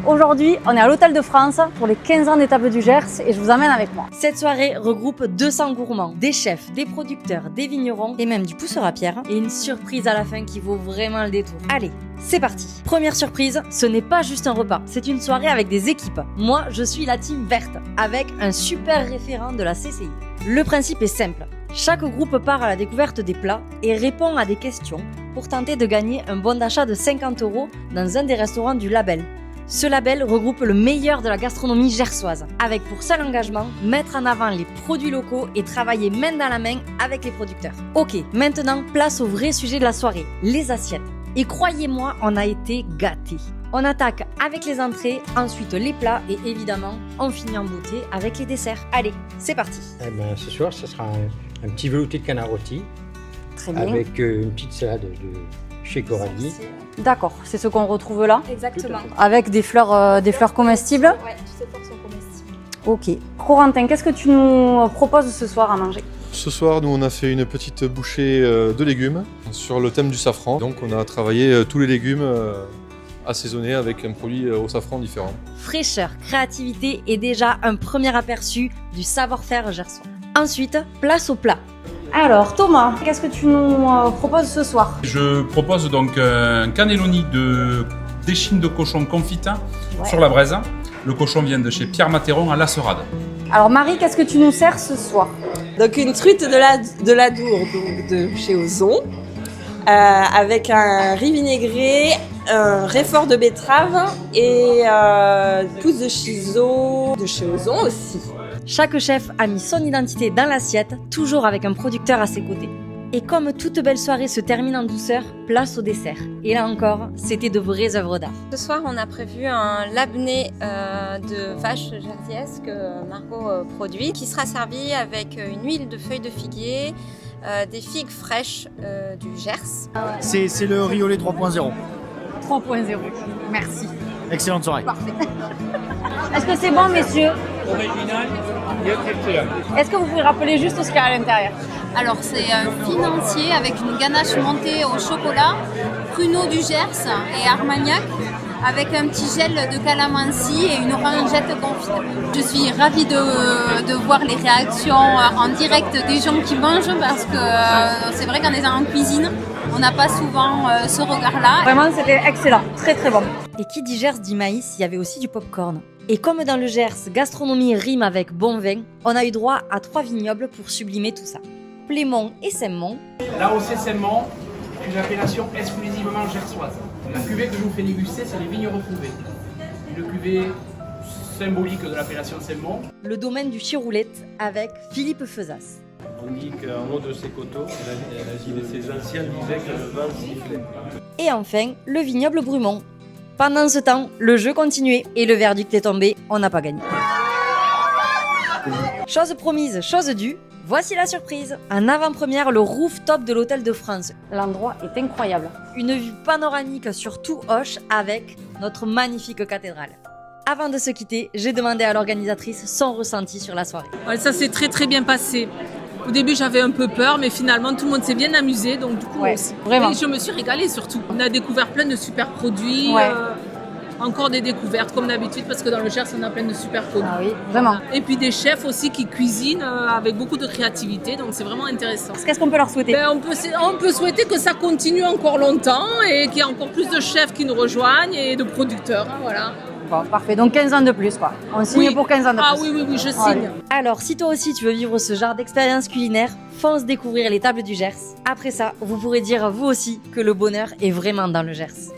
Aujourd'hui, on est à l'Hôtel de France pour les 15 ans des Tables du Gers et je vous emmène avec moi. Cette soirée regroupe 200 gourmands, des chefs, des producteurs, des vignerons et même du pousseur à pierre. Et une surprise à la fin qui vaut vraiment le détour. Allez, c'est parti. Première surprise, ce n'est pas juste un repas, c'est une soirée avec des équipes. Moi, je suis la team verte, avec un super référent de la CCI. Le principe est simple. Chaque groupe part à la découverte des plats et répond à des questions pour tenter de gagner un bon d'achat de 50 € dans un des restaurants du label. Ce label regroupe le meilleur de la gastronomie gersoise, avec pour seul engagement mettre en avant les produits locaux et travailler main dans la main avec les producteurs. Ok, maintenant place au vrai sujet de la soirée, les assiettes. Et croyez-moi, on a été gâtés. On attaque avec les entrées, ensuite les plats et évidemment, on finit en beauté avec les desserts. Allez, c'est parti. Ce soir, ce sera un petit velouté de canard rôti. Très bien. Avec une petite salade de chez Coralie. D'accord, c'est ce qu'on retrouve là. Exactement. Avec des fleurs comestibles. Oui, toutes ces fleurs sont comestibles. Ok. Corentin, qu'est-ce que tu nous proposes ce soir à manger? Ce soir, nous, on a fait une petite bouchée de légumes sur le thème du safran. Donc, on a travaillé tous les légumes assaisonnés avec un produit au safran différent. Fraîcheur, créativité et déjà un premier aperçu du savoir-faire gersois. Ensuite, place au plat. Alors Thomas, qu'est-ce que tu nous proposes ce soir? Je propose donc un cannelloni d'échine de cochon confite sur la braise. Le cochon vient de chez Pierre Matéron à La Serade. Alors Marie, qu'est-ce que tu nous sers ce soir? Donc une truite de l'Adour, donc de chez Ozon, avec un riz vinaigré, un réfort de betterave et pousse de chiso de chez Ozon aussi. Chaque chef a mis son identité dans l'assiette, toujours avec un producteur à ses côtés. Et comme toute belle soirée se termine en douceur, place au dessert. Et là encore, c'était de vraies œuvres d'art. Ce soir, on a prévu un labné de vache jersiaise que Margot produit, qui sera servi avec une huile de feuilles de figuier, des figues fraîches du Gers. C'est le riolet 3.0. 3.0, merci. Excellente soirée. Parfait. Est-ce que c'est bon, messieurs? Original et excellent. Est-ce que vous pouvez rappeler juste ce qu'il y a à l'intérieur? Alors c'est un financier avec une ganache montée au chocolat, pruneau du Gers et armagnac, avec un petit gel de calamansi et une orangette confite. Je suis ravie de voir les réactions en direct des gens qui mangent parce que c'est vrai qu'en étant en cuisine, on n'a pas souvent ce regard-là. Vraiment, c'était excellent, très très bon. Et qui dit Gers dit maïs, il y avait aussi du popcorn. Et comme dans le Gers, gastronomie rime avec bon vin, on a eu droit à 3 vignobles pour sublimer tout ça. Plémont et Saint-Mont. Là, au Saint-Mont, une appellation exclusivement gersoise. La cuvée que je vous fais déguster, c'est les vignes retrouvées. Une cuvée symbolique de l'appellation Saint-Mont. Le domaine du Chiroulette avec Philippe Feuzas. On dit qu'en haut de ces coteaux, ces anciens disaient que le vent sifflait. Et enfin, le vignoble Brumont. Pendant ce temps, le jeu continuait et le verdict est tombé, on n'a pas gagné. Chose promise, chose due, voici la surprise. En avant-première, le rooftop de l'Hôtel de France. L'endroit est incroyable. Une vue panoramique sur tout Auch avec notre magnifique cathédrale. Avant de se quitter, j'ai demandé à l'organisatrice son ressenti sur la soirée. Ouais, ça s'est très très bien passé. Au début, j'avais un peu peur, mais finalement, tout le monde s'est bien amusé. Donc, du coup, aussi. Vraiment. Et je me suis régalée surtout. On a découvert plein de super produits. Encore des découvertes, comme d'habitude, parce que dans le Gers, on a plein de super produits. Ah oui, vraiment. Et puis des chefs aussi qui cuisinent avec beaucoup de créativité. Donc, c'est vraiment intéressant. Qu'est-ce qu'on peut leur souhaiter? On peut souhaiter que ça continue encore longtemps et qu'il y ait encore plus de chefs qui nous rejoignent et de producteurs. Hein, voilà. Bon, parfait, donc 15 ans de plus quoi. On signe pour 15 ans de plus. Ah oui, je signe. Alors, si toi aussi tu veux vivre ce genre d'expérience culinaire, fonce découvrir les Tables du Gers. Après ça, vous pourrez dire vous aussi que le bonheur est vraiment dans le Gers.